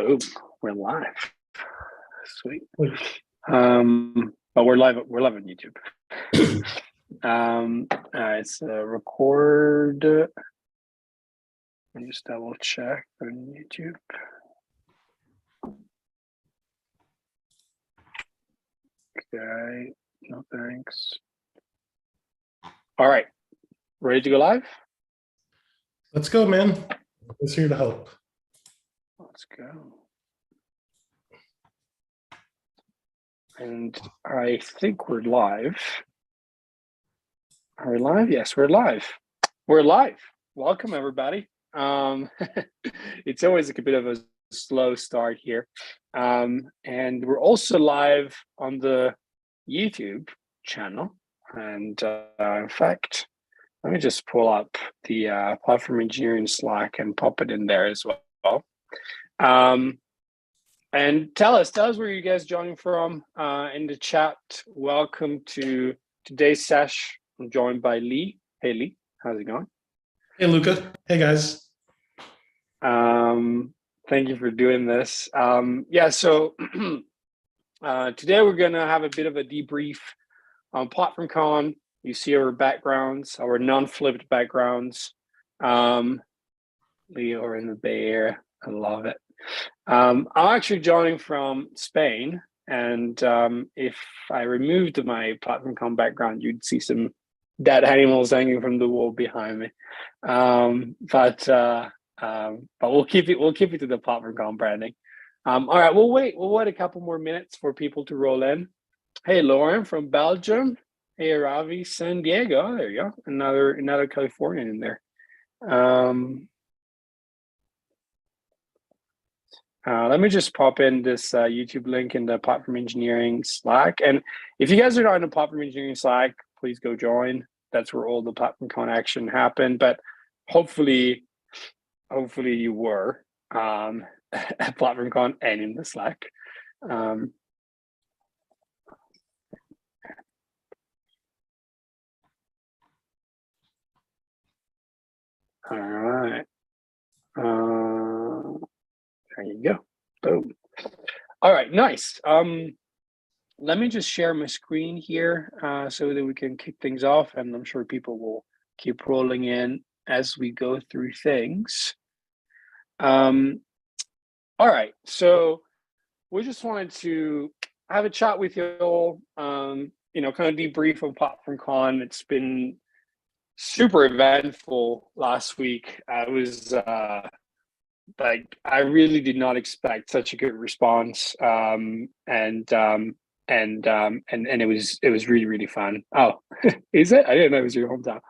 Boom, we're live. Sweet. Wait. But we're live on YouTube. It's record. Let me just double check on YouTube. Okay, no thanks. All right, ready to go live? Let's go, man. It's here to help. Let's go. And I think we're live. Are we live? Yes, we're live. We're live. Welcome, everybody. It's always a bit of a slow start here. And we're also live on the YouTube channel. And in fact, let me just pull up the Platform Engineering Slack and pop it in there as well. And tell us where you guys joining from in the chat. Welcome to today's sesh. I'm joined by Lee. Hey, Lee, how's it going? Hey, Luca. Hey, guys. Thank you for doing this. So today we're going to have a bit of a debrief on PlatformCon. You see our backgrounds, our non-flipped backgrounds. Leo are in the Bay Area. I love it. I'm actually joining from Spain, and if I removed my PlatformCon background, you'd see some dead animals hanging from the wall behind me. But we'll keep it to the PlatformCon branding. All right, we'll wait a couple more minutes for people to roll in. Hey, Lauren from Belgium. Hey, Ravi, San Diego. Oh, there you go. Another Californian in there. Let me just pop in this YouTube link in the Platform Engineering Slack. And if you guys are not in the Platform Engineering Slack, please go join. That's where all the PlatformCon action happened. But hopefully you were at PlatformCon and in the Slack. All right. There you go. Boom. All right, nice. Let me just share my screen here so that we can kick things off, and I'm sure people will keep rolling in as we go through things. All right, so we just wanted to have a chat with you all, kind of debrief on PlatformCon. It's been super eventful last week. I was I really did not expect such a good response, and it was really, really fun. Oh, is it? I didn't know it was your hometown.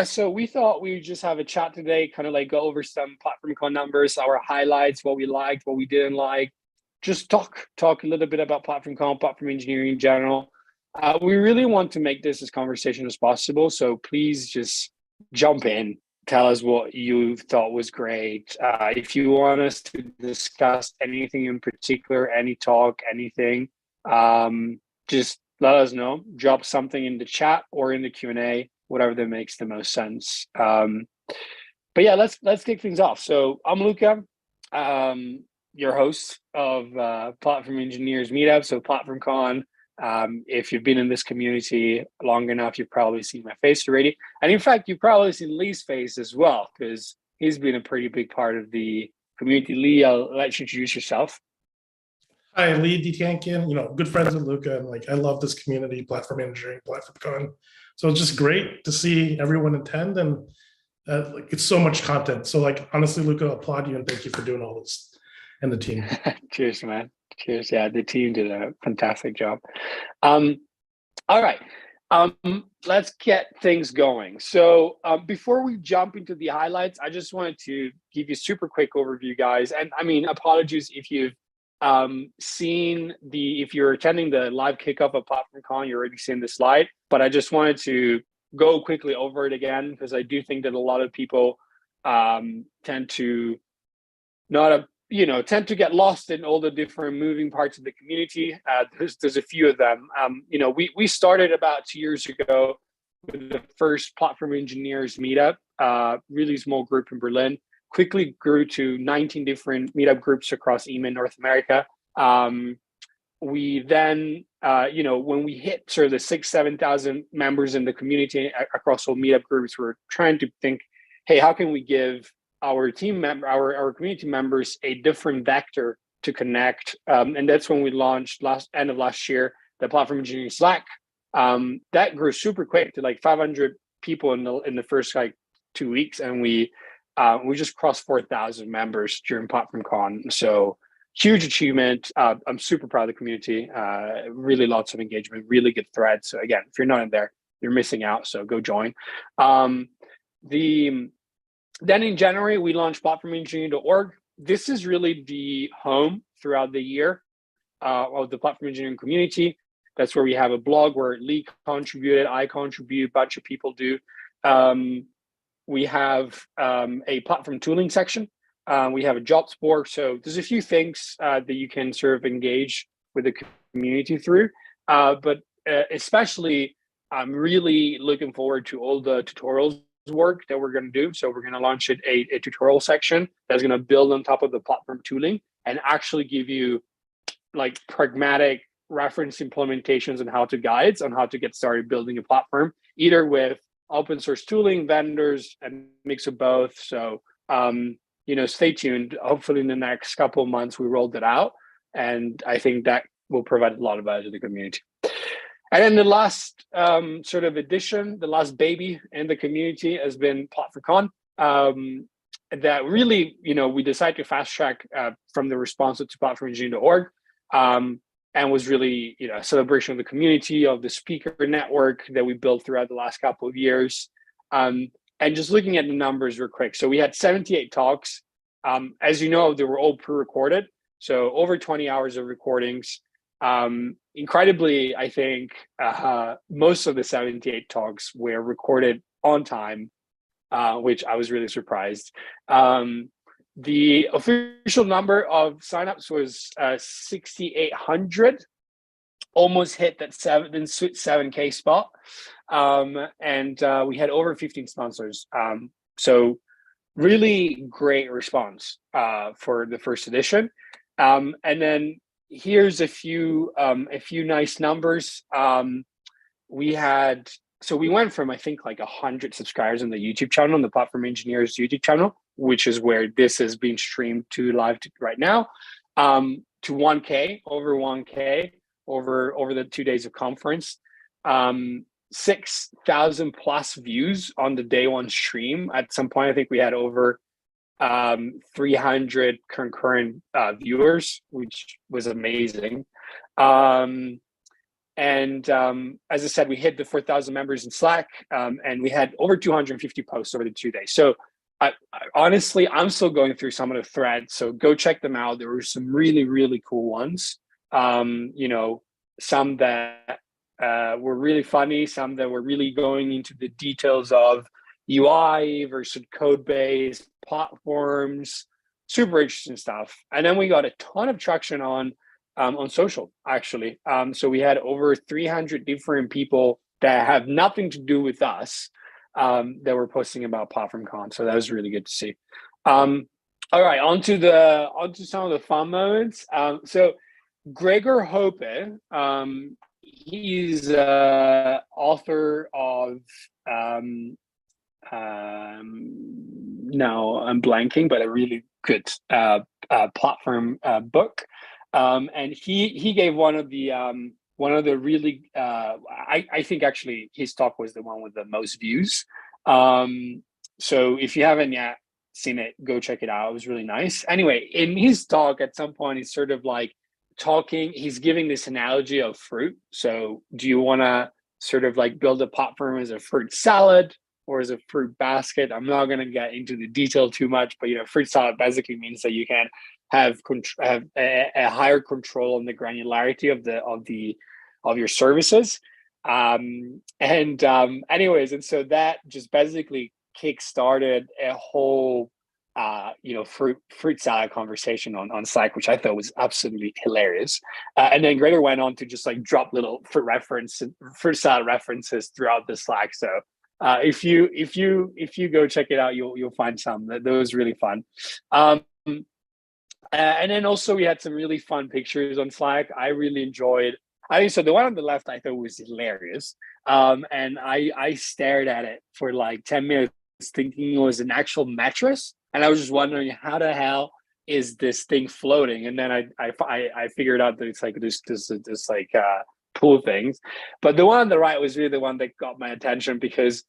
So we thought we would just have a chat today, kind of like go over some PlatformCon numbers, our highlights, what we liked, what we didn't like, just talk a little bit about PlatformCon, platform engineering in general. We really want to make this as conversational as possible, so please just jump in. Tell us what you thought was great. If you want us to discuss anything in particular, any talk, anything, just let us know. Drop something in the chat or in the Q&A, whatever that makes the most sense. But yeah, let's kick things off. So I'm Luca, your host of Platform Engineers Meetup, so PlatformCon. If you've been in this community long enough, you've probably seen my face already. And in fact, you've probably seen Lee's face as well, because he's been a pretty big part of the community. Lee, I'll let you introduce yourself. Hi, Lee Detiankian, good friends with Luca, and I love this community, Platform Engineering, PlatformCon. So it's just great to see everyone attend, and it's so much content. So honestly, Luca, I applaud you and thank you for doing all this, and the team. Cheers, man. Cheers. Yeah, the team did a fantastic job. All right. Let's get things going. So before we jump into the highlights, I just wanted to give you a super quick overview, guys. And I mean, apologies if you've if you're attending the live kickoff of PlatformCon, you're already seeing the slide, but I just wanted to go quickly over it again, because I do think that a lot of people tend to get lost in all the different moving parts of the community. There's a few of them. We started about 2 years ago with the first Platform Engineers Meetup, really small group in Berlin. quickly grew to 19 different meetup groups across EMEA North America. We then, when we hit sort of the 7,000 members in the community across all meetup groups, we're trying to think, hey, how can we give our our community members a different vector to connect? And that's when we launched end of last year, the Platform Engineering Slack. That grew super quick to like 500 people in the first like 2 weeks, and we just crossed 4,000 members during PlatformCon. So huge achievement. I'm super proud of the community. Really lots of engagement, really good threads. So again, if you're not in there, you're missing out. So go join. Then in January, we launched platformengineering.org. This is really the home throughout the year of the platform engineering community. That's where we have a blog where Lee contributed, I contribute, a bunch of people do. We have a platform tooling section. We have a jobs board. So there's a few things that you can sort of engage with the community through. But especially, I'm really looking forward to all the tutorials work that we're going to do. So we're going to launch a tutorial section that's going to build on top of the platform tooling and actually give you like pragmatic reference implementations and how to guides on how to get started building a platform, either with open source tooling, vendors, and mix of both. So stay tuned. Hopefully in the next couple of months, we rolled it out. And I think that will provide a lot of value to the community. And then the last sort of addition, the last baby in the community has been PlatformCon. That really, we decided to fast track from the response to platformengineering.org, and was really, a celebration of the community, of the speaker network that we built throughout the last couple of years. And just looking at the numbers real quick. So we had 78 talks. As you know, they were all pre-recorded. So over 20 hours of recordings. Incredibly, I think most of the 78 talks were recorded on time, which I was really surprised. The official number of signups was 6,800, almost hit that 7K spot. And we had over 15 sponsors. So really great response for the first edition. And then here's a few nice numbers. We went from, I think, like 100 subscribers on the YouTube channel, on the Platform Engineers YouTube channel, which is where this is being streamed to live right now, to 1K, over 1K over the 2 days of conference. 6,000 plus views on the day one stream. At some point, I think we had over 300 concurrent viewers, which was amazing. And as I said, we hit the 4,000 members in Slack, and we had over 250 posts over the 2 days. So honestly, I'm still going through some of the threads, so go check them out. There were some really, really cool ones. Some that were really funny, some that were really going into the details of UI versus code-based platforms, super interesting stuff. And then we got a ton of traction on social, actually. So we had over 300 different people that have nothing to do with us that were posting about PlatformCon. So that was really good to see. All right, onto some of the fun moments. So Gregor Hope, he's author of now I'm blanking, but a really good platform book. And he gave one of the really I think actually his talk was the one with the most views. So if you haven't yet seen it, go check it out. It was really nice. Anyway, in his talk, at some point, he's sort of like he's giving this analogy of fruit. So do you want to sort of like build a platform as a fruit salad or as a fruit basket? I'm not going to get into the detail too much, but fruit salad basically means that you can have a higher control on the granularity of your services. Anyways, and so that just basically kick-started a whole fruit salad conversation on Slack, which I thought was absolutely hilarious. And then Gregor went on to just like drop little fruit salad references throughout the Slack. So If you go check it out, you'll find some. That was really fun. And then also we had some really fun pictures on Slack. I really enjoyed. I think so. The one on the left I thought was hilarious. And I stared at it for like 10 minutes, thinking it was an actual mattress, and I was just wondering how the hell is this thing floating? And then I figured out that it's like this like pool things. But the one on the right was really the one that got my attention because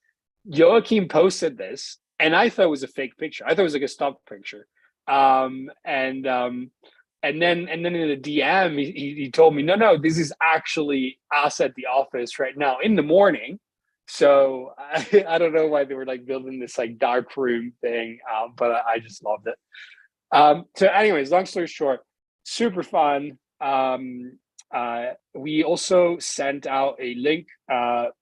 Joachim posted this, and I thought it was a fake picture. I thought it was like a stock picture. And then in the DM, he told me, no, this is actually us at the office right now in the morning. So I don't know why they were like building this like dark room thing, but I just loved it. So, anyways, long story short, super fun. We also sent out a link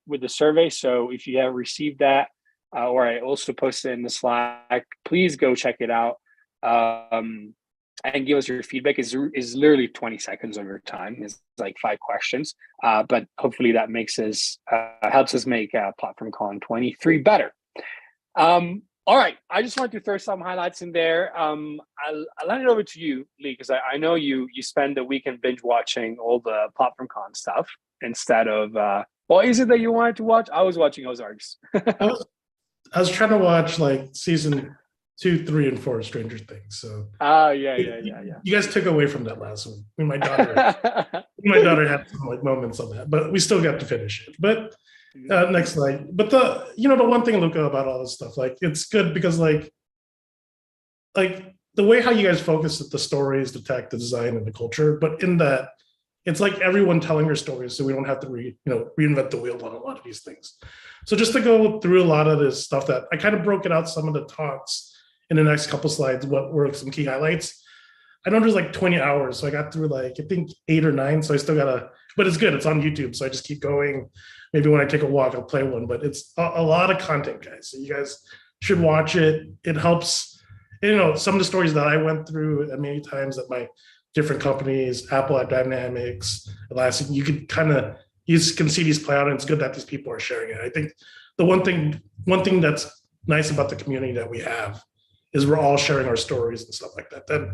with the survey. So if you have received that, or I also posted in the Slack, please go check it out. And give us your feedback. Is literally 20 seconds of your time. It's like 5 questions, but hopefully that makes us helps us make PlatformCon 23 better. All right, I just wanted to throw some highlights in there. I'll hand it over to you, Lee, because I know you spend the weekend binge watching all the PlatformCon stuff instead of what is it that you wanted to watch? I was watching Ozarks. I was trying to watch like season 2, 3, and 4 of Stranger Things. So yeah. You guys took away from that last one. My daughter had some like moments on that, but we still got to finish it. But next slide. But the one thing, Luca, about all this stuff, like it's good because like the way how you guys focus at the stories, the tech, the design, and the culture, but in that it's like everyone telling their stories, so we don't have to reinvent the wheel on a lot of these things. So just to go through a lot of this stuff that I kind of broke it out some of the talks in the next couple slides, what were some key highlights. I know there's like 20 hours, so I got through like I think 8 or 9. So I still gotta, but it's good. It's on YouTube, so I just keep going. Maybe when I take a walk, I'll play one. But it's a lot of content, guys. So you guys should watch it. It helps. Some of the stories that I went through many times at my different companies, Apple at Dynamics, Elastic, you can see these play out, and it's good that these people are sharing it. I think the one thing that's nice about the community that we have is we're all sharing our stories and stuff like that.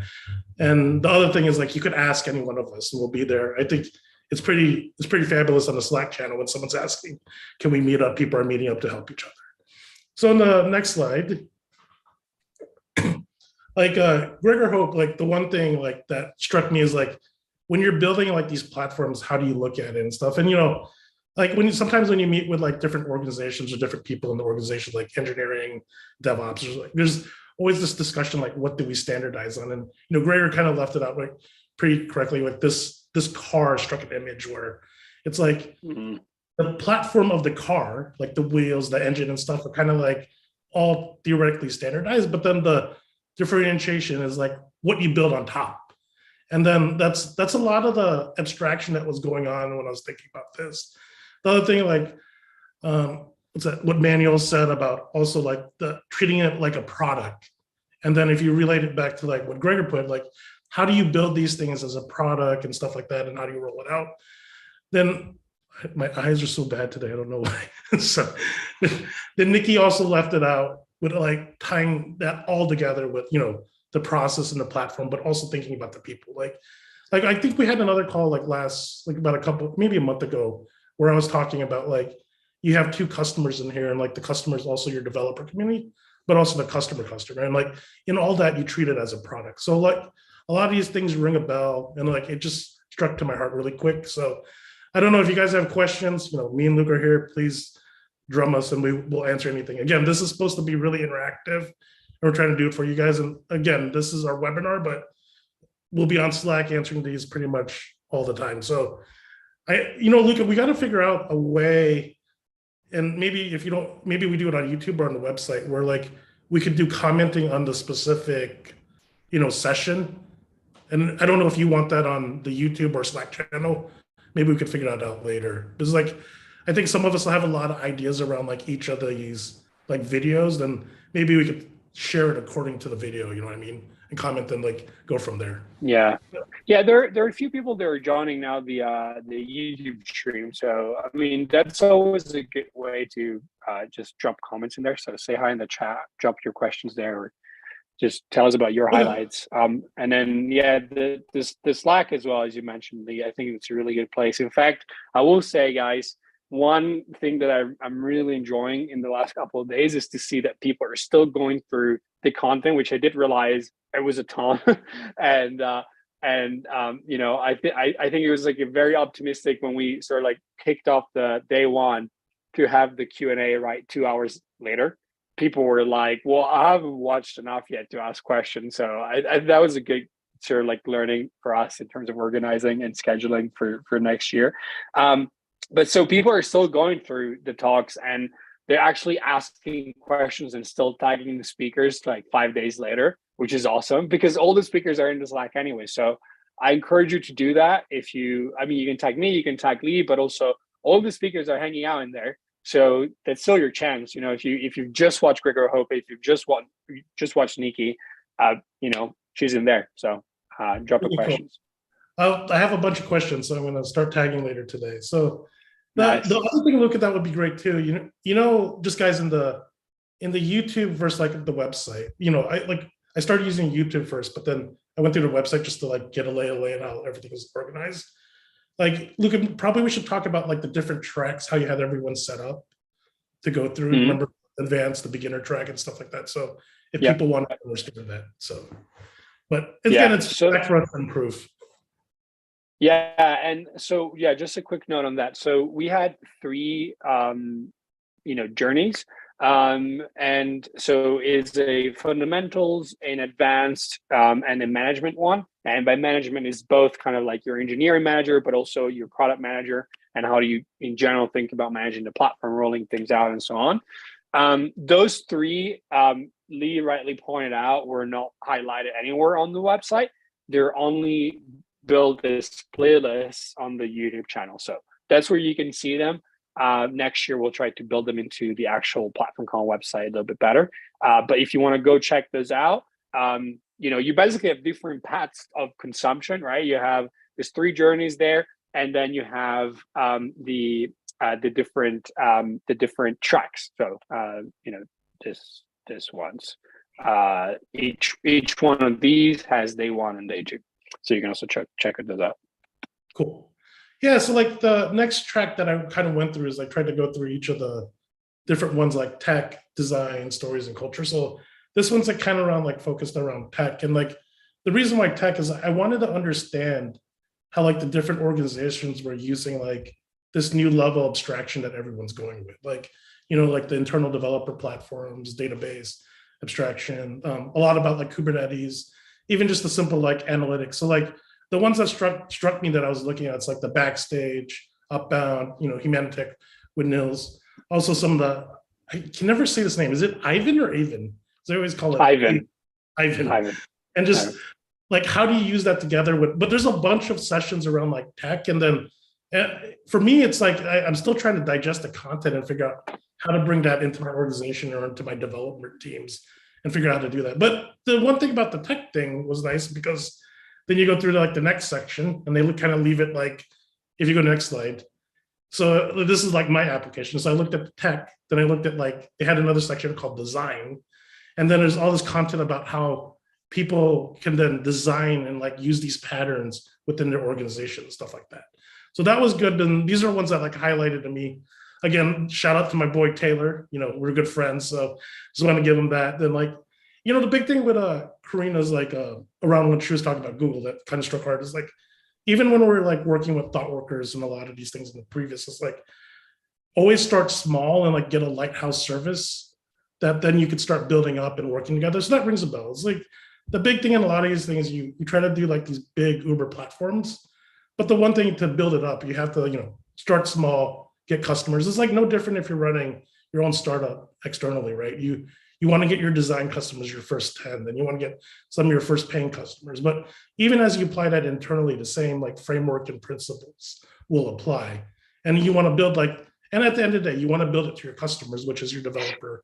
And the other thing is like you could ask any one of us and we'll be there. I think it's pretty fabulous on the Slack channel when someone's asking, can we meet up? People are meeting up to help each other. So on the next slide, like Gregor Hope, like the one thing like that struck me is like when you're building like these platforms, how do you look at it and stuff? And like sometimes when you meet with like different organizations or different people in the organization, like engineering, DevOps, there's always this discussion like what do we standardize on? And Gregor kind of left it out like pretty correctly with this car struck an image where it's like the platform of the car, like the wheels, the engine and stuff are kind of like all theoretically standardized, but then the differentiation is like what you build on top. And then that's a lot of the abstraction that was going on when I was thinking about this. The other thing, like what Manuel said about also like the treating it like a product. And then if you relate it back to like what Gregor put, like how do you build these things as a product and stuff like that, and how do you roll it out? Then my eyes are so bad today, I don't know why. So then Nikki also left it out with like tying that all together with the process and the platform, but also thinking about the people. Like I think we had another call like about maybe a month ago, where I was talking about like you have 2 customers in here, and like the customer is also your developer community, but also the customer, and like in all that you treat it as a product. So like a lot of these things ring a bell, and like it just struck to my heart really quick. So I don't know if you guys have questions. Me and Luke are here. Please drum us, and we will answer anything. Again, this is supposed to be really interactive, and we're trying to do it for you guys. And again, this is our webinar, but we'll be on Slack answering these pretty much all the time. So Luca, we got to figure out a way, and maybe maybe we do it on YouTube or on the website, where like we could do commenting on the specific, session. And I don't know if you want that on the YouTube or Slack channel. Maybe we could figure that out later. Because like, I think some of us will have a lot of ideas around like each of these like videos. Then maybe we could share it according to the video. You know what I mean? and comment and like go from there. Yeah, yeah. There are a few people that are joining now the YouTube stream. So I mean, that's always a good way to just drop comments in there. So say hi in the chat, drop your questions there, or just tell us about your Okay. highlights. And then yeah, the Slack as well, as you mentioned, Lee. I think it's a really good place. In fact, I will say, guys, one thing that I'm really enjoying in the last couple of days is to see that people are still going through the content, which I did realize it was a ton. and you know, I think it was like a very optimistic when we sort of like kicked off the day one to have the Q&A right 2 hours later. People were like, well, I haven't watched enough yet to ask questions. So that was a good sort of like learning for us in terms of organizing and scheduling for next year. But so people are still going through the talks and they're actually asking questions and still tagging the speakers like 5 days later, which is awesome because all the speakers are in the Slack anyway. So I encourage you to do that. If you, I mean, you can tag me, you can tag Lee, but also all the speakers are hanging out in there. So that's still your chance. You know, if you've just watched Gregor Hope, if you've just watched Nikki, you know, she's in there. So drop her Really cool. questions. I have a bunch of questions, so I'm going to start tagging later today. So Nice. the other thing to look at that would be great too. You know, just guys in the YouTube versus like the website. You know, I started using YouTube first, but then I went through the website just to like get a lay of how everything is organized. Like, Luca, probably we should talk about like the different tracks, how you had everyone set up to go through. Mm-hmm. Remember, advanced, the beginner track, and stuff like that. So if Yep. people want to understand that, so. But again, it's back for us to improve. Yeah, and so yeah, just a quick note on that. So we had three, you know, journeys, and so it's a fundamentals, an advanced, and a management one. And by management is both kind of like your engineering manager, but also your product manager, and how do you, in general, think about managing the platform, rolling things out, and so on. Those three, Lee rightly pointed out, were not highlighted anywhere on the website. They're only build this playlist on the YouTube channel. So that's where you can see them. Next year, we'll try to build them into the actual PlatformCon website a little bit better. But if you want to go check those out, you know, you basically have different paths of consumption, right? You have there's three journeys there, and then you have the different tracks. So you know, this one's each one of these has day one and day two. So you can also check those out. Cool. Yeah, so like the next track that I kind of went through is I tried to go through each of the different ones like tech, design, stories, and culture. So this one's like kind of around like focused around tech. And like the reason why tech is I wanted to understand how like the different organizations were using like this new level of abstraction that everyone's going with. Like, you know, like the internal developer platforms, database abstraction, a lot about like Kubernetes, even just the simple like analytics. So like the ones that struck me that I was looking at, it's like the backstage, upbound, you know, Humanitech with Nils. Also some of the, I can never say this name. Is it Ivan or Avon? So I always call it Ivan. And just like, how do you use that together with, but there's a bunch of sessions around like tech. And then for me, it's like, I'm still trying to digest the content and figure out how to bring that into my organization or into my development teams and figure out how to do that. But the one thing about the tech thing was nice because then you go through to like the next section and they kind of leave it like, if you go to the next slide. So this is like my application. So I looked at the tech, then I looked at like, they had another section called design. And then there's all this content about how people can then design and like use these patterns within their organization and stuff like that. So that was good. And these are ones that like highlighted to me. Again, shout out to my boy Taylor. You know, we're good friends, so just want to give him that. Then like, you know, the big thing with Karina's like around when she was talking about Google that kind of struck hard is like, even when we're like working with thought workers and a lot of these things in the previous, it's like always start small and like get a lighthouse service that then you could start building up and working together. So that rings a bell. It's like the big thing in a lot of these things, you try to do like these big Uber platforms, but the one thing to build it up, you have to, you know, start small, get customers. It's like no different if you're running your own startup externally, right? You want to get your design customers, your first 10, then you want to get some of your first paying customers. But even as you apply that internally, the same like framework and principles will apply. And you want to build like, and at the end of the day, you want to build it to your customers, which is your developer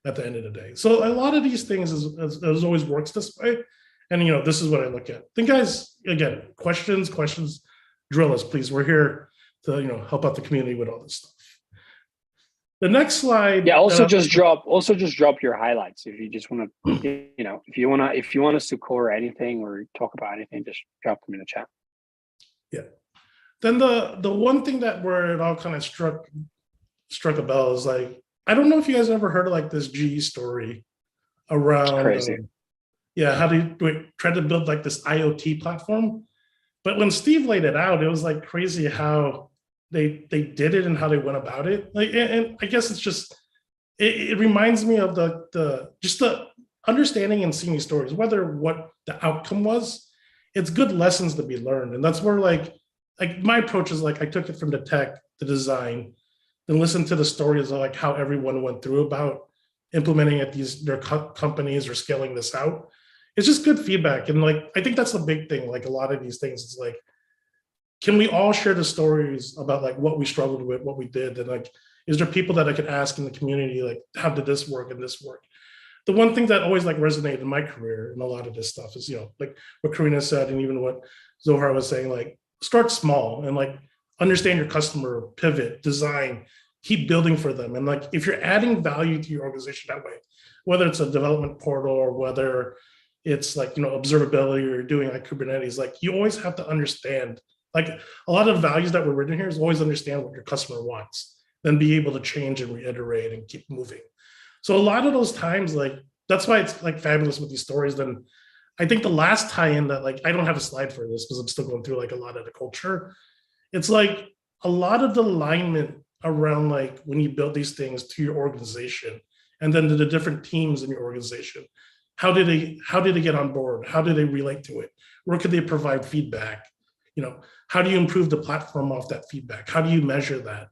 at the end of the day. So a lot of these things is always works this way. And this is what I look at. Then guys, again, questions, drill us, please. We're here to help out the community with all this stuff. The next slide. Yeah. Also just drop your highlights if you just want to, if you want us to cover anything or talk about anything, just drop them in the chat. Yeah. Then the one thing that where it all kind of struck a bell is like, I don't know if you guys ever heard of like this GE story around crazy. How they tried to build like this IoT platform. But when Steve laid it out, it was like crazy how they did it and how they went about it. Like, and I guess it's just it reminds me of the understanding and seeing these stories, whether what the outcome was, it's good lessons to be learned. And that's where like my approach is like I took it from the tech, the design, then listen to the stories of like how everyone went through about implementing at their companies or scaling this out. It's just good feedback. And like I think that's the big thing. Like a lot of these things, it's like, can we all share the stories about like what we struggled with, what we did, and like, is there people that I could ask in the community, like, how did this work and this work? The one thing that always like resonated in my career and a lot of this stuff is, like what Karina said, and even what Zohar was saying, like, start small and like understand your customer, pivot, design, keep building for them. And like, if you're adding value to your organization that way, whether it's a development portal or whether it's like, observability or doing like Kubernetes, like you always have to understand, like a lot of values that were written here is always understand what your customer wants, then be able to change and reiterate and keep moving. So a lot of those times, like, that's why it's like fabulous with these stories. Then I think the last tie-in that like, I don't have a slide for this because I'm still going through like a lot of the culture. It's like a lot of the alignment around like when you build these things to your organization and then to the different teams in your organization. How did they get on board? How do they relate to it? Where could they provide feedback? How do you improve the platform off that feedback? How do you measure that?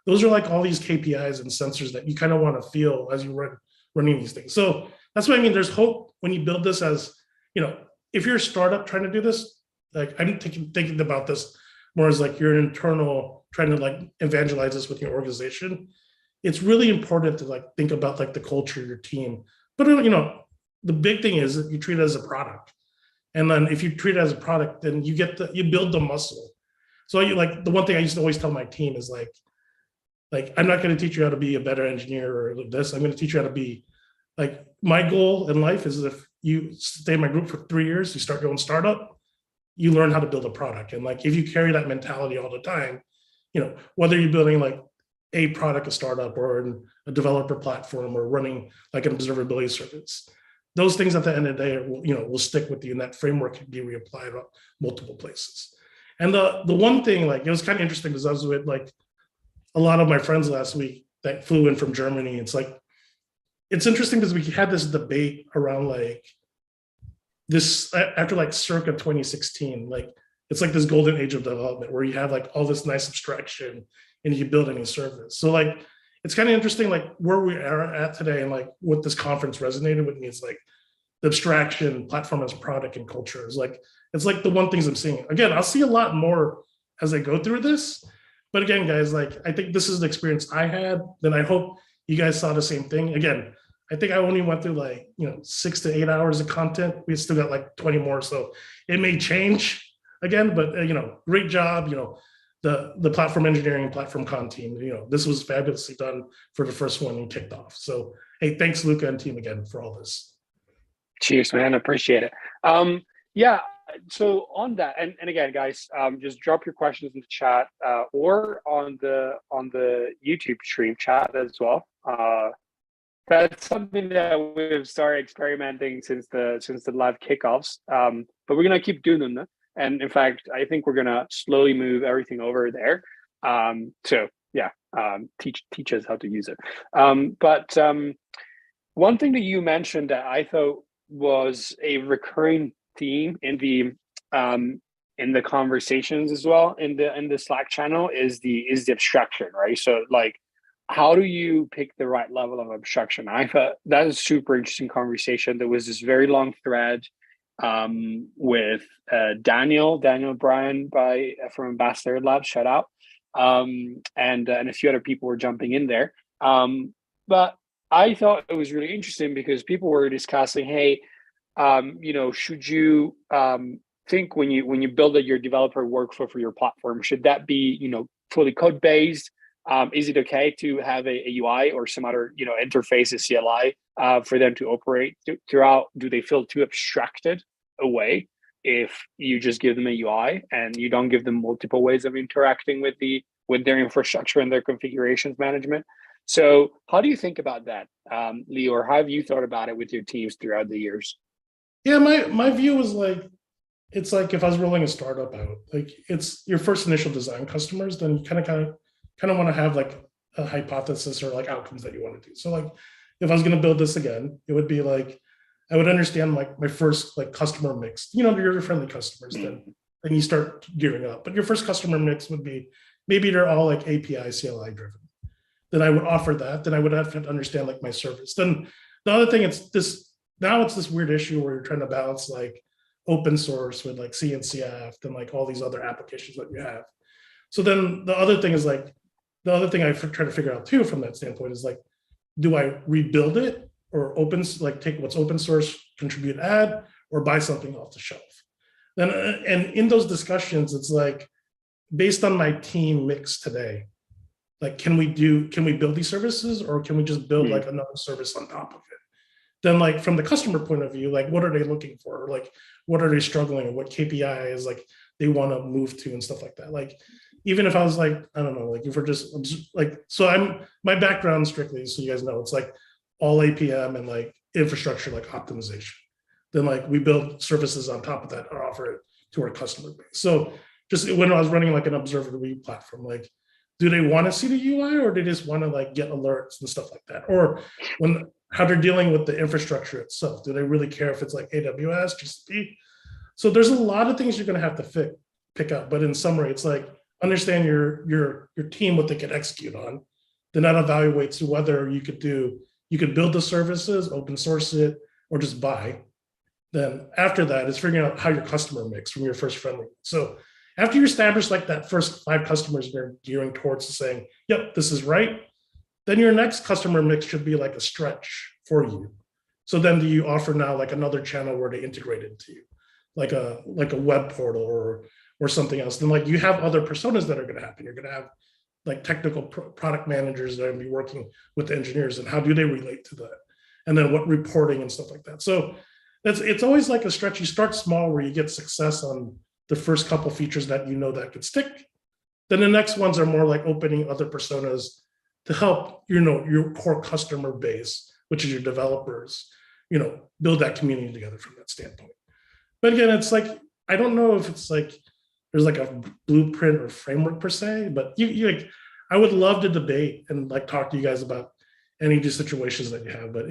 Those are like all these KPIs and sensors that you kind of want to feel as you running these things. So that's what I mean. There's hope when you build this as, if you're a startup trying to do this, like I'm thinking about this more as like you're an internal trying to like evangelize this with your organization. It's really important to like think about like the culture of your team. But the big thing is that you treat it as a product. And then if you treat it as a product, then you build the muscle. So like the one thing I used to always tell my team is like I'm not going to teach you how to be a better engineer or this. I'm going to teach you how to be like, my goal in life is if you stay in my group for 3 years, you start your own startup, you learn how to build a product. And like, if you carry that mentality all the time, whether you're building like a product, a startup, or a developer platform, or running like an observability service, those things at the end of the day will stick with you, and that framework can be reapplied on multiple places. And the one thing, like, it was kind of interesting because I was with like a lot of my friends last week that flew in from Germany. It's like, it's interesting because we had this debate around like this after like circa 2016, like it's like this golden age of development where you have like all this nice abstraction and you build any service. So like, it's kind of interesting, like where we are at today, and like what this conference resonated with me is like the abstraction, platform as product, and culture is like, it's like the one things I'm seeing. Again, I'll see a lot more as I go through this. But again, guys, like I think this is the experience I had. Then I hope you guys saw the same thing. Again, I think I only went through like 6 to 8 hours of content. We still got like 20 more, so it may change again. But great job. The platform engineering and PlatformCon team. This was fabulously done for the first one and kicked off. So hey, thanks Luca and team again for all this. Cheers, man. Appreciate it. Yeah. So on that, and again, guys, just drop your questions in the chat or on the YouTube stream chat as well. That's something that we've started experimenting since the live kickoffs. But we're gonna keep doing them. And in fact, I think we're gonna slowly move everything over there. So yeah, teach us how to use it. But one thing that you mentioned that I thought was a recurring theme in the conversations as well in the Slack channel is the abstraction, right? So like, how do you pick the right level of abstraction? I thought that was a super interesting conversation. There was this very long thread with Daniel Bryan from Ambassador Labs, shout out, and a few other people were jumping in there. But I thought it was really interesting because people were discussing, hey, should you think when you build your developer workflow for your platform, should that be, fully code based? Is it okay to have a UI or some other, interface, a CLI, for them to operate throughout? Do they feel too abstracted away if you just give them a UI and you don't give them multiple ways of interacting with their infrastructure and their configurations management? So how do you think about that, Leo, or how have you thought about it with your teams throughout the years? Yeah, my view is like, it's like if I was rolling a startup out, like it's your first initial design customers, then you kind of want to have like a hypothesis or like outcomes that you want to do. So like if I was going to build this again, it would be like I would understand like my first like customer mix, your friendly customers, then you start gearing up. But your first customer mix would be maybe they're all like API CLI driven. Then I would offer that. Then I would have to understand like my service. Then the other thing, it's this weird issue where you're trying to balance like open source with like CNCF and like all these other applications that you have. So then the other thing is like, the other thing I try to figure out too from that standpoint is like, do I rebuild it or take what's open source, contribute, add, or buy something off the shelf? Then and in those discussions, it's like based on my team mix today, like can we build these services or can we just build like another service on top of it? Then like from the customer point of view, like what are they looking for? Like what are they struggling? What KPI is like they want to move to and stuff like that. Like even if I was like, I don't know, like if we're just like, so my background strictly, so you guys know, it's like all APM and like infrastructure, like optimization. Then like we build services on top of that and offer it to our customer base. So just when I was running like an observability platform, like, do they want to see the UI or do they just want to like get alerts and stuff like that? Or how they're dealing with the infrastructure itself. Do they really care if it's like AWS, GCP? So there's a lot of things you're going to have to pick up. But in summary, it's like understand your team, what they can execute on. Then that evaluates whether you could build the services, open source it, or just buy. Then after that is figuring out how your customer mix from your first friendly. So after you establish like that first 5 customers you're gearing towards saying, yep, this is right, then your next customer mix should be like a stretch for you. So then do you offer now like another channel where they integrate into you, like a web portal or something else? Then like you have other personas that are going to happen. You're going to have like technical product managers that are going to be working with the engineers, and how do they relate to that? And then what reporting and stuff like that. So it's always like a stretch. You start small where you get success on the first couple features that that could stick. Then the next ones are more like opening other personas to help, your core customer base, which is your developers, build that community together from that standpoint. But again, it's like, I don't know if it's like, there's like a blueprint or framework per se, but you like, I would love to debate and like talk to you guys about any of these situations that you have, but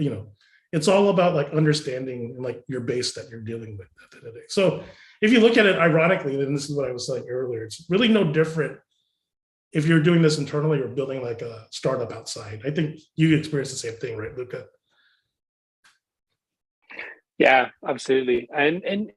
it's all about like understanding like your base that you're dealing with at the end of the day. So if you look at it ironically, and this is what I was saying earlier, it's really no different if you're doing this internally or building like a startup outside. I think you experience the same thing, right, Luca? Yeah, absolutely. And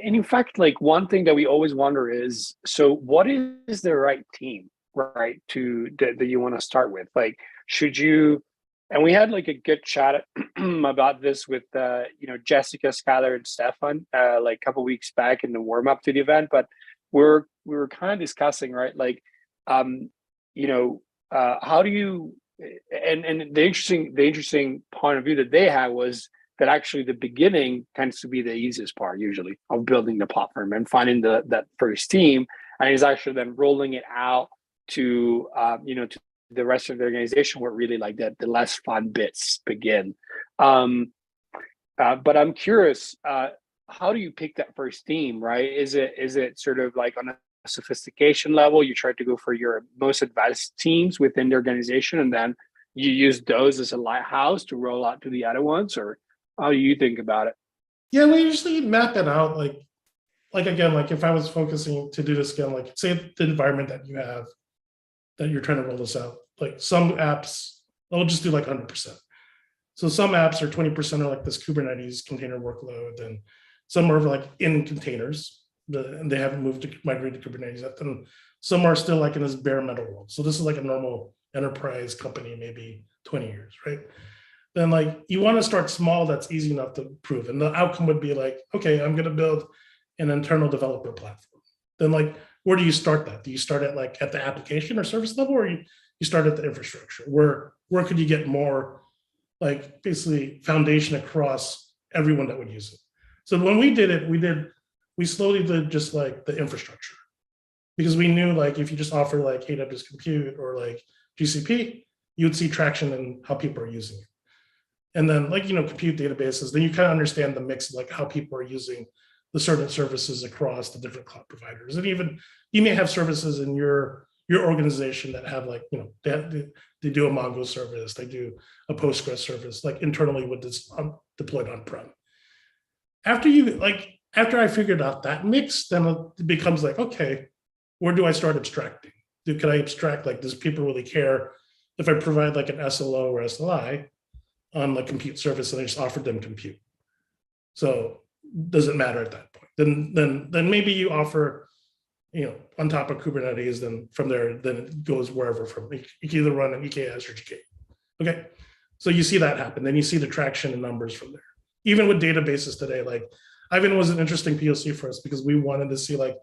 in fact, like one thing that we always wonder is, so what is the right team, right, that you want to start with? Like, should you, and we had like a good chat about this with Jessica, Skylar, and Stefan like a couple weeks back in the warm up to the event. But we were kind of discussing, right, like how do you, and the interesting point of view that they had was that actually the beginning tends to be the easiest part usually of building the platform and finding that first team, and is actually then rolling it out to to the rest of the organization where really like the less fun bits begin. But I'm curious, how do you pick that first team, right? Is it sort of like on a sophistication level, you try to go for your most advanced teams within the organization, and then you use those as a lighthouse to roll out to the other ones, or how do you think about it? Yeah, we usually map it out like again, like if I was focusing to do this again, like say the environment that you have that you're trying to roll this out, like some apps, I'll just do like 100%. So some apps are 20% are like this Kubernetes container workload, and some are like in containers, and they haven't moved to migrate to Kubernetes yet. Then some are still like in this bare metal world. So this is like a normal enterprise company, maybe 20 years, right? then like you want to start small that's easy enough to prove. And the outcome would be like, okay, I'm going to build an internal developer platform. Then like, where do you start that? Do you start at like at the application or service level, or you start at the infrastructure? Where could you get more like basically foundation across everyone that would use it? So when we did it, we slowly did just like the infrastructure, because we knew like if you just offer like AWS compute or like GCP, you'd see traction in how people are using it. And then like, compute databases, then you kind of understand the mix of like how people are using the certain services across the different cloud providers. And even you may have services in your organization that have like, they do a Mongo service, they do a Postgres service, like internally with this deployed on-prem. After I figured out that mix, then it becomes like, okay, where do I start abstracting? Can I abstract, like, does people really care if I provide like an SLO or SLI on like compute service and I just offered them compute? So does it matter at that point? Then maybe you offer, on top of Kubernetes, then from there, then it goes wherever from. You can either run an EKS or GK. Okay. So you see that happen. Then you see the traction and numbers from there. Even with databases today, like Ivan was an interesting POC for us because we wanted to see like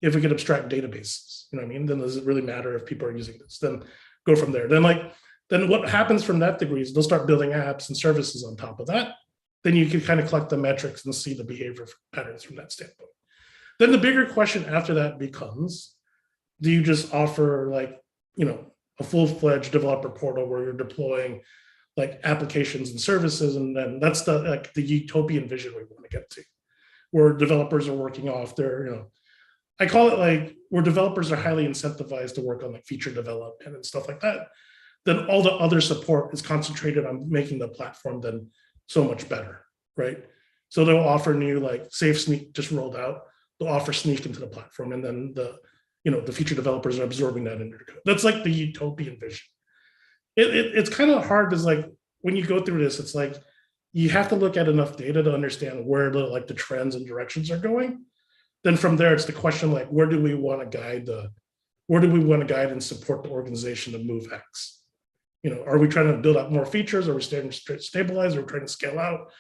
if we could abstract databases, you know what I mean? Then does it really matter if people are using this? Then go from there. Then what happens from that degree is they'll start building apps and services on top of that. Then you can kind of collect the metrics and see the behavior patterns from that standpoint. Then the bigger question after that becomes, do you just offer like, a full-fledged developer portal where you're deploying like applications and services? And then that's the utopian vision we want to get to, where developers are working off their, I call it like where developers are highly incentivized to work on like feature development and stuff like that. Then all the other support is concentrated on making the platform then so much better, right? So they'll offer new, like Safe Sneak just rolled out. They'll offer Sneak into the platform, and then the feature developers are absorbing that into their code. That's like the utopian vision. It's kind of hard because like when you go through this, it's like you have to look at enough data to understand where the trends and directions are going. Then from there, it's the question like, where do we want to guide and support the organization to move X? Are we trying to build up more features? Are we staying stabilized? Are we trying to scale out?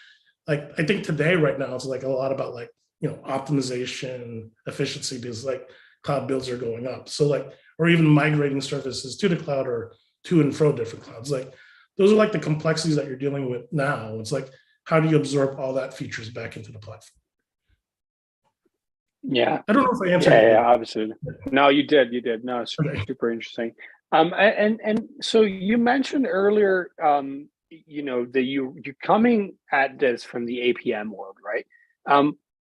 Like, I think today, right now, it's like a lot about like, optimization, efficiency, because like cloud builds are going up. So like, or even migrating services to the cloud or to and fro different clouds. Like, those are like the complexities that you're dealing with now. It's like, how do you absorb all that features back into the platform? Yeah. I don't know if I answered. Yeah, absolutely. No, you did. No, it's super interesting. And so you mentioned earlier, that you're coming at this from the APM world, right?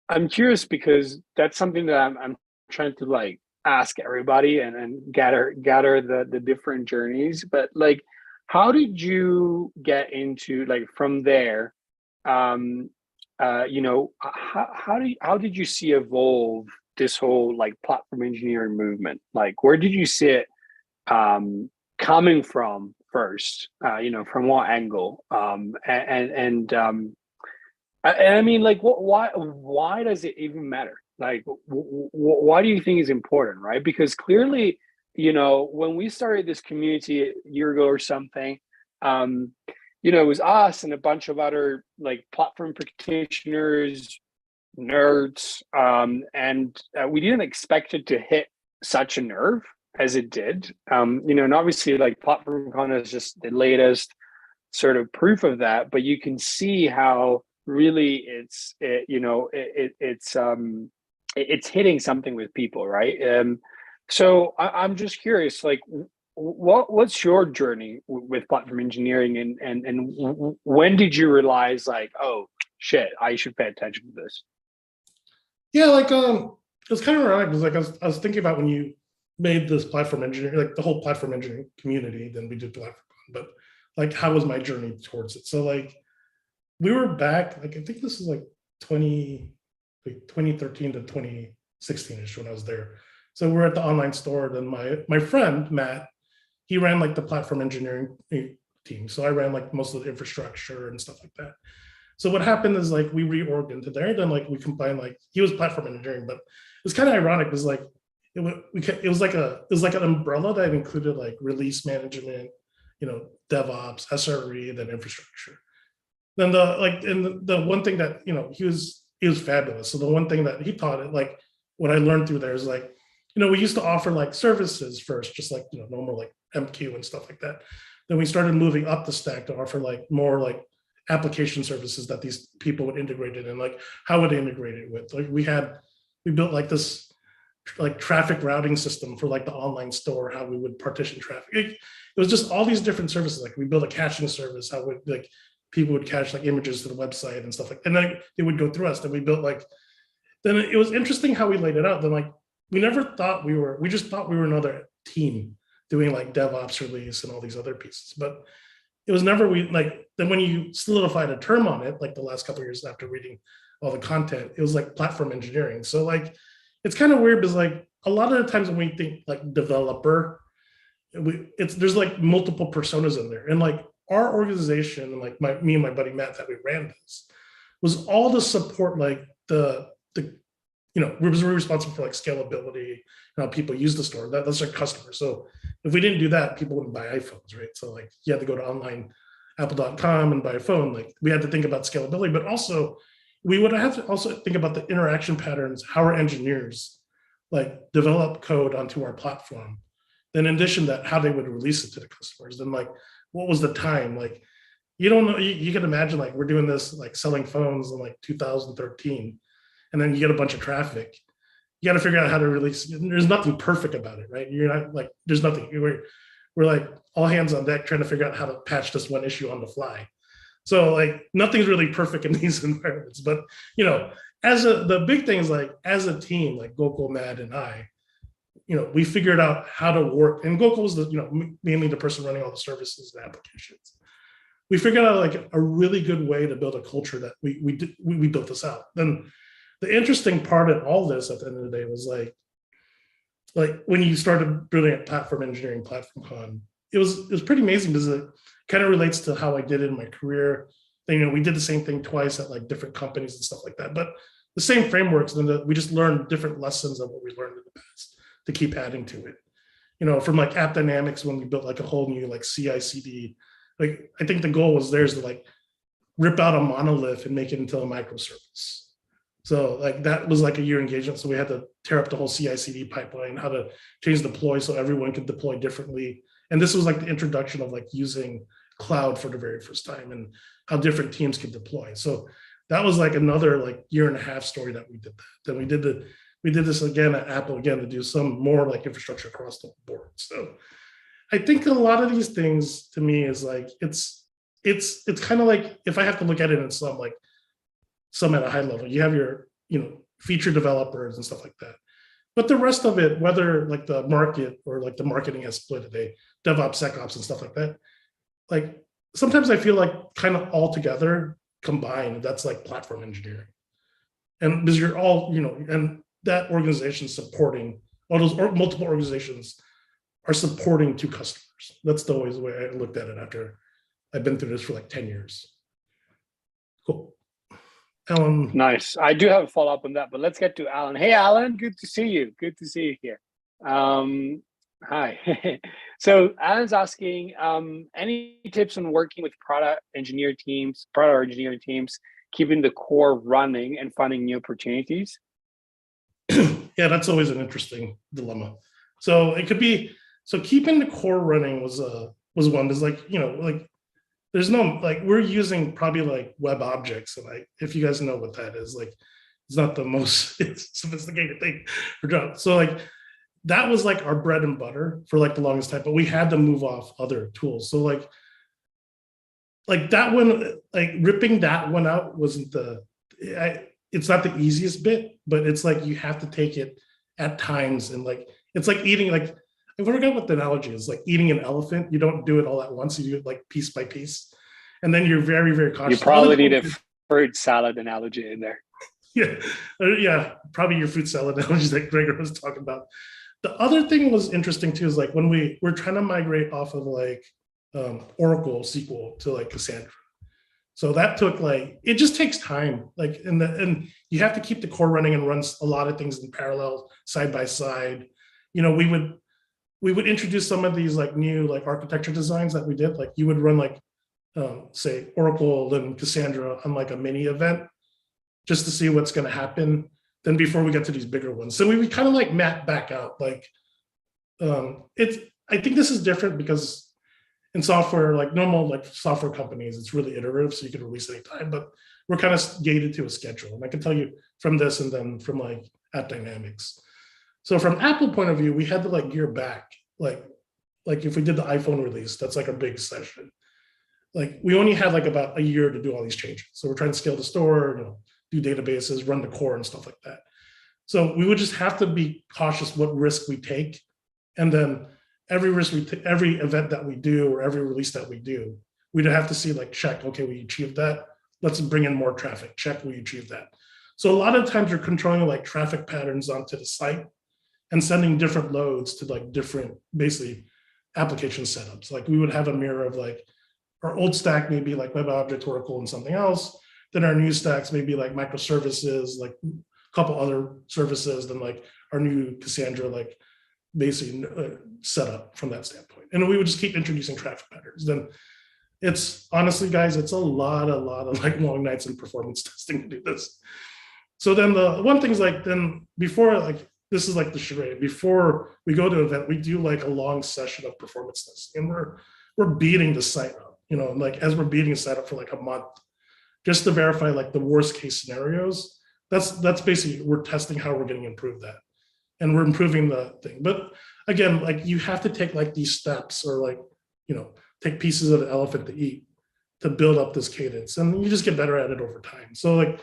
I'm curious because that's something that I'm trying to like ask everybody and gather the different journeys. But like, how did you get into like from there? How did you see evolve this whole like platform engineering movement? Like, where did you see it coming from first? From what angle? I mean, like, why does it even matter? Like, why do you think it's important, right? Because clearly, when we started this community a year ago or something, it was us and a bunch of other like platform practitioners, nerds, and we didn't expect it to hit such a nerve as it did. And obviously, like PlatformCon is just the latest sort of proof of that. But you can see how really it's hitting something with people, right? So I'm just curious, like, what's your journey with platform engineering, and when did you realize like, oh shit, I should pay attention to this? Yeah, like it was kind of ironic because like I was thinking about when you made this platform engineering, like the whole platform engineering community, then we did PlatformCon, but like how was my journey towards it? So like we were back, like I think this is like 2013 to 2016ish when I was there. So we're at the online store. Then my friend Matt, he ran like the platform engineering team. So I ran like most of the infrastructure and stuff like that. So what happened is like we reorged into there. Then like we combined, like he was platform engineering, but it's kind of ironic because like it was like an umbrella that included like release management, DevOps, SRE, then infrastructure. then the one thing that, he was fabulous. So the one thing that he taught it, like what I learned through there is like, we used to offer like services first, just like, normal like MQ and stuff like that. Then we started moving up the stack to offer like more like application services that these people would integrate it in, like how would they integrate it with, like we built like this like traffic routing system for like the online store, how we would partition traffic. It was just all these different services. Like we built a caching service, how would like people would cache like images to the website and stuff like, and then it would go through us. Then we built like, then it was interesting how we laid it out. Then like we never thought we just thought we were another team doing like DevOps release and all these other pieces. But it was never then when you solidified a term on it, like the last couple of years after reading all the content, it was like platform engineering. So like it's kind of weird because like a lot of the times when we think like developer, there's like multiple personas in there. And like our organization and like me and my buddy Matt that we ran this was all to support like the we were responsible for like scalability, how people use the store. That's our customer. So if we didn't do that, people wouldn't buy iPhones, right? So like you had to go to online apple.com and buy a phone. Like we had to think about scalability, but also we would have to also think about the interaction patterns, how our engineers like develop code onto our platform. Then in addition to that, how they would release it to the customers. Then like, what was the time? Like, you don't know, you can imagine like we're doing this, like selling phones in like 2013, and then you get a bunch of traffic. You got to figure out how to release. There's nothing perfect about it, right? You're not like, there's nothing. We're like all hands on deck trying to figure out how to patch this one issue on the fly. So like nothing's really perfect in these environments. But the big thing is like as a team, like Gokul, Matt, and I, we figured out how to work. And Gokul was mainly the person running all the services and applications. We figured out like a really good way to build a culture that we built this out. Then the interesting part of all this at the end of the day was like when you started building a platform engineering PlatformCon, it was pretty amazing because it kind of relates to how I did it in my career. Then, we did the same thing twice at like different companies and stuff like that, but the same frameworks. Then we just learned different lessons of what we learned in the past to keep adding to it. From like app dynamics, when we built like a whole new like CI/CD, like I think the goal was theirs to like rip out a monolith and make it into a microservice. So like that was like a year engagement. So we had to tear up the whole CI/CD pipeline, how to change deploy so everyone could deploy differently. And this was like the introduction of like using cloud for the very first time and how different teams could deploy. So that was like another like year and a half story that we did that. Then we did this again at Apple again to do some more like infrastructure across the board. So I think a lot of these things to me is like it's kind of like, if I have to look at it in some at a high level, you have your feature developers and stuff like that, but the rest of it, whether like the market or like the marketing has split today, DevOps, SecOps and stuff like that, like sometimes I feel like kind of all together combined, that's like platform engineering. And because you're all and that organization supporting all those multiple organizations are supporting two customers. That's the always way I looked at it after I've been through this for like 10 years. Cool. Alan. Nice. I do have a follow-up on that, but let's get to Alan. Hey, Alan, good to see you. Good to see you here. Hi. So Alan's asking, any tips on working with product engineering teams, keeping the core running and finding new opportunities? Yeah, that's always an interesting dilemma. So it could be, keeping the core running was one. There's like, there's no, like, we're using probably like web objects. And if you guys know what that is, like, it's not the most sophisticated thing for jobs. So like, that was like our bread and butter for like the longest time, but we had to move off other tools. So like that one, like ripping that one out wasn't it's not the easiest bit, but it's like, you have to take it at times. And like, it's like eating, like, I forgot what the analogy is, like eating an elephant. You don't do it all at once. You do it like piece by piece. And then you're very, very cautious. You probably need a fruit salad analogy in there. Yeah, probably your fruit salad analogy that Gregor was talking about. The other thing was interesting too, is like when we're trying to migrate off of like Oracle SQL to like Cassandra. So that took like, it just takes time. Like, and you have to keep the core running and runs a lot of things in parallel, side by side. We would introduce some of these like new like architecture designs that we did. Like you would run like say Oracle and Cassandra on like a mini event, just to see what's going to happen. Then before we get to these bigger ones, so we would kind of like map back out. Like it's, I think this is different because in software, like normal like software companies, it's really iterative, so you can release anytime. But we're kind of gated to a schedule, and I can tell you from this, and then from like at Dynamics. So from Apple point of view, we had to like gear back, like if we did the iPhone release, that's like a big session. Like we only had like about a year to do all these changes. So we're trying to scale the store, you know, do databases, run the core and stuff like that. So we would just have to be cautious what risk we take. And then every risk we take, every event that we do or every release that we do, we'd have to see like, check, okay, we achieved that. Let's bring in more traffic, check, we achieved that. So a lot of times you're controlling like traffic patterns onto the site and sending different loads to like different, basically application setups. Like we would have a mirror of like our old stack may be like web object, Oracle, and something else. Then our new stacks may be like microservices, like a couple other services, then like our new Cassandra, like basically setup from that standpoint. And we would just keep introducing traffic patterns. Then it's honestly, guys, it's a lot of like long nights in performance testing to do this. So then the one thing's like, then before like, this is like the charade. Before we go to an event, we do like a long session of performance testing, and we're beating the site up, you know, like as we're beating the site up for like a month, just to verify like the worst case scenarios. That's basically, we're testing how we're going to improve that, and we're improving the thing. But again, like you have to take like these steps, or like, you know, take pieces of the elephant to eat to build up this cadence, and you just get better at it over time. So like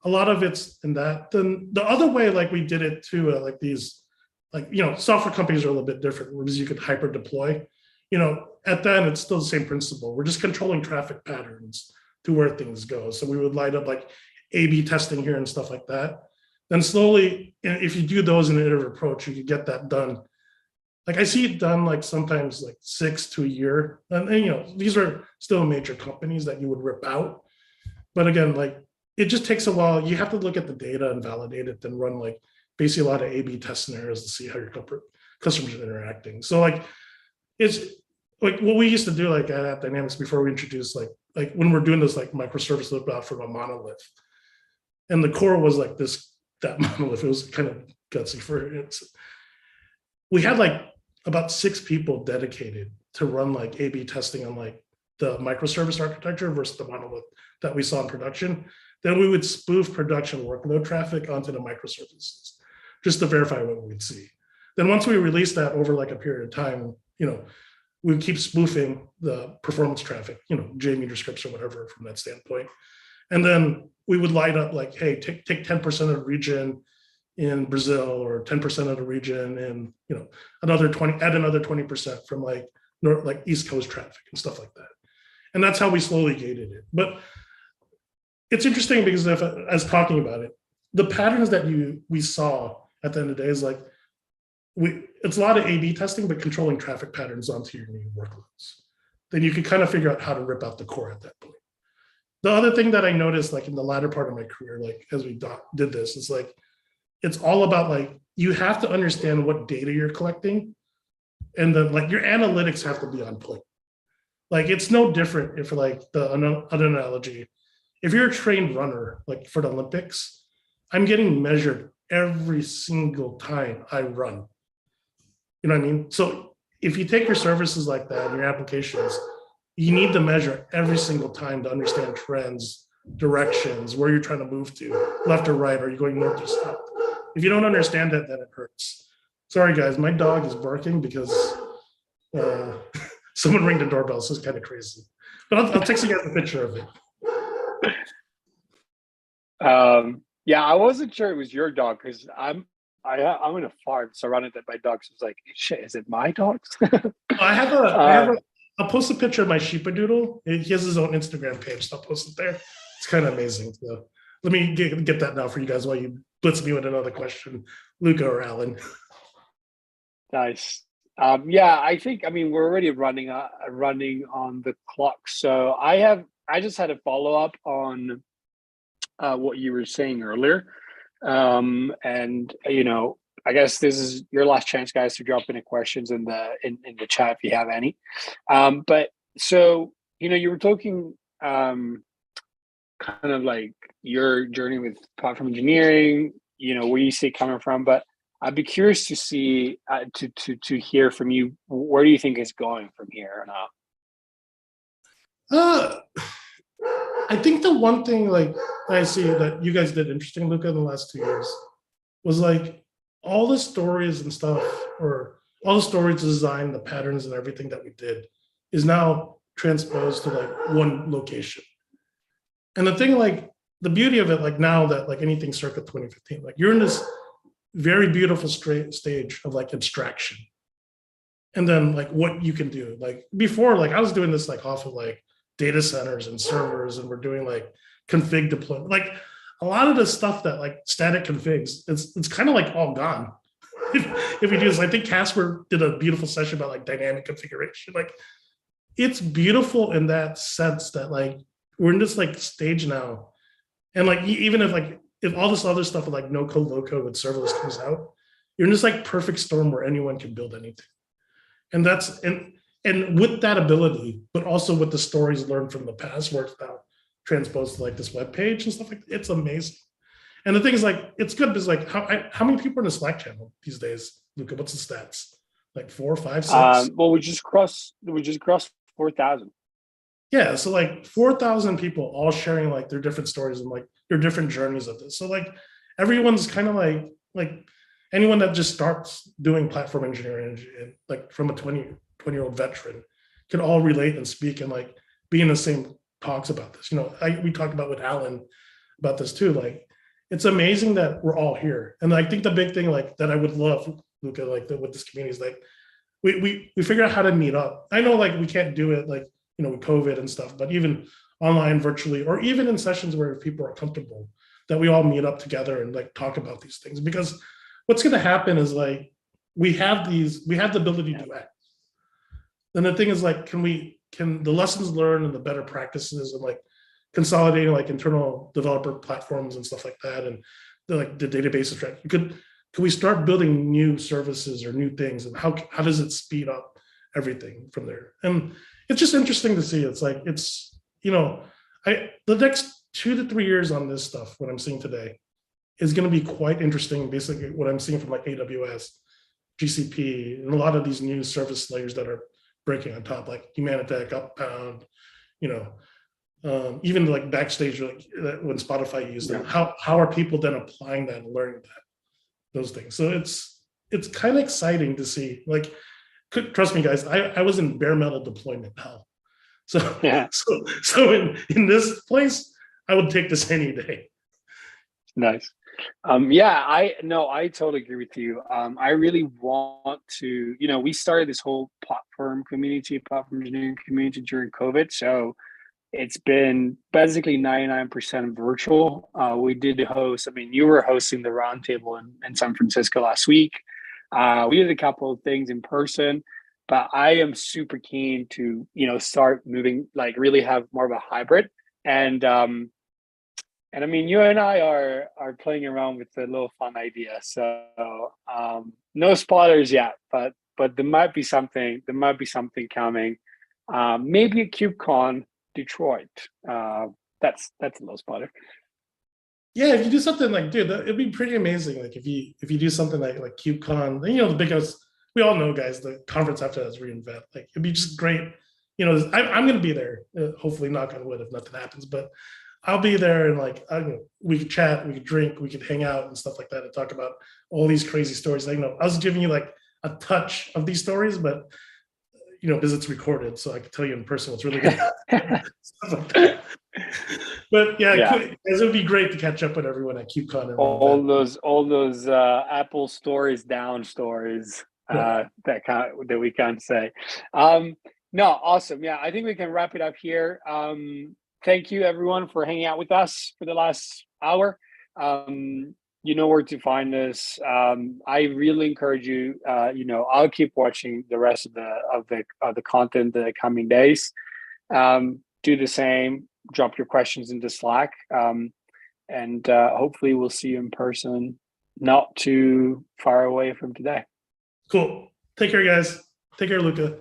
a lot of it's in that. Then the other way, like we did it too, like these, like, you know, software companies are a little bit different because you could hyper deploy. You know, at the end, it's still the same principle. We're just controlling traffic patterns to where things go. So we would light up like A/B testing here and stuff like that. Then slowly, if you do those in an iterative approach, you can get that done. Like I see it done like sometimes like 6 to a year. And you know, these are still major companies that you would rip out. But again, like it just takes a while. You have to look at the data and validate it, then run like basically a lot of A/B test scenarios to see how your customers are interacting. So like it's like what we used to do like at Dynamics before we introduced like when we're doing this like microservice loop out from a monolith, and the core was like this, that monolith. It was kind of gutsy for it. We had like about 6 people dedicated to run like A/B testing on like the microservice architecture versus the monolith that we saw in production. Then we would spoof production workload traffic onto the microservices just to verify what we'd see. Then once we release that over like a period of time, you know, we would keep spoofing the performance traffic, you know, JMeter scripts or whatever from that standpoint. And then we would light up like, hey, take 10% of the region in Brazil, or 10% of the region, and you know, another 20, add another 20% from like north, like East Coast traffic and stuff like that. And that's how we slowly gated it. But it's interesting because if, as talking about it, the patterns that we saw at the end of the day is like, it's a lot of A/B testing, but controlling traffic patterns onto your new workloads. Then you can kind of figure out how to rip out the core at that point. The other thing that I noticed, like in the latter part of my career, like as we did this, is like, it's all about like, you have to understand what data you're collecting, and then like your analytics have to be on point. Like it's no different if like the other analogy, if you're a trained runner, like for the Olympics, I'm getting measured every single time I run. You know what I mean? So if you take your services like that and your applications, you need to measure every single time to understand trends, directions, where you're trying to move to, left or right, are you going north or south? If you don't understand that, then it hurts. Sorry guys, my dog is barking because someone rang the doorbell, so it's kind of crazy. But I'll text you guys a picture of it. Yeah, I wasn't sure it was your dog because I'm in a farm surrounded by dogs. So it's like, shit, is it my dogs? I'll post a picture of my Sheepadoodle. He has his own Instagram page, so I'll post it there. It's kind of amazing. So let me get that now for you guys while you blitz me with another question, Luca or Alan. Nice. Yeah, I think, I mean, we're already running on the clock. So I just had a follow up on what you were saying earlier. And you know, I guess this is your last chance, guys, to drop any questions in the chat if you have any. But so You were talking kind of like your journey with platform engineering, where you see it coming from, but I'd be curious to see to hear from you. Where do you think it's going from here on out? Uh, I think the one thing like I see that you guys did interesting, Luca, in the last 2 years was like all the stories and stuff, or all the stories design, the patterns and everything that we did is now transposed to like one location. And the thing, like the beauty of it, like now that like anything circa 2015, like you're in this very beautiful straight stage of like abstraction. And then like what you can do. Like before, like I was doing this like off of like data centers and servers, and we're doing like config deployment. Like a lot of the stuff that like static configs, it's kind of like all gone. If we do this, I think Casper did a beautiful session about like dynamic configuration. Like it's beautiful in that sense that like we're in this like stage now. And like even if all this other stuff with like no code, low code with serverless comes out, you're in this like perfect storm where anyone can build anything. And that's and with that ability, but also with the stories learned from the past, where it's now transposed to like this web page and stuff like that, it's amazing. And the thing is, like, it's good because like how many people are in the Slack channel these days, Luca? What's the stats? Like 4, 5, 6? Well, we just crossed 4,000. Yeah, so like 4,000 people all sharing like their different stories and like their different journeys of this. So like everyone's kind of like anyone that just starts doing platform engineering and like from a 20-year-old veteran can all relate and speak and like be in the same talks about this. We talked about with Alan about this too. Like it's amazing that we're all here. And I think the big thing like that I would love, Luca, like with this community is like we figure out how to meet up. I know like we can't do it like with COVID and stuff, but even online, virtually, or even in sessions where people are comfortable, that we all meet up together and like talk about these things. Because what's going to happen is like we have the ability to act. Then the thing is like, can the lessons learned and the better practices and like consolidating like internal developer platforms and stuff like that, and the databases, can we start building new services or new things, and how does it speed up everything from there? And it's just interesting to see. It's like the next 2 to 3 years on this stuff, what I'm seeing today, is going to be quite interesting. Basically, what I'm seeing from like AWS, GCP, and a lot of these new service layers that are breaking on top, like Humanitech, Upbound, even like Backstage, like when Spotify used them. How are people then applying that and learning those things? So it's kind of exciting to see. Like, trust me, guys, I was in bare metal deployment hell. So Yeah. so in this place, I would take this any day. Nice. I totally agree with you. I really want to, we started this whole platform engineering community during COVID. So it's been basically 99% virtual. We did host, you were hosting the roundtable in San Francisco last week. We did a couple of things in person, but I am super keen to, start moving, like really have more of a hybrid. And you and I are playing around with a little fun idea. So no spoilers yet, but there might be something coming. Maybe a KubeCon Detroit. That's a little spoiler. Yeah, if you do something like, dude, it'd be pretty amazing. Like if you do something like KubeCon, the biggest, we all know, guys, the conference after that is reInvent. Like it'd be just great. I'm going to be there. Hopefully, knock on wood, if nothing happens, but I'll be there, and like we could chat, we could drink, we could hang out and stuff like that, and talk about all these crazy stories. I was giving you like a touch of these stories, but because it's recorded, so I could tell you in person what's really good. Stuff like that. But yeah, it would be great to catch up with everyone at KubeCon. And all those Apple stories down stories that we can't say. No, awesome. Yeah, I think we can wrap it up here. Thank you everyone for hanging out with us for the last hour. You know where to find us. I really encourage you. I'll keep watching the rest of the content the coming days. Do the same. Drop your questions into Slack, and hopefully we'll see you in person not too far away from today. Cool. Take care, guys. Take care, Luca.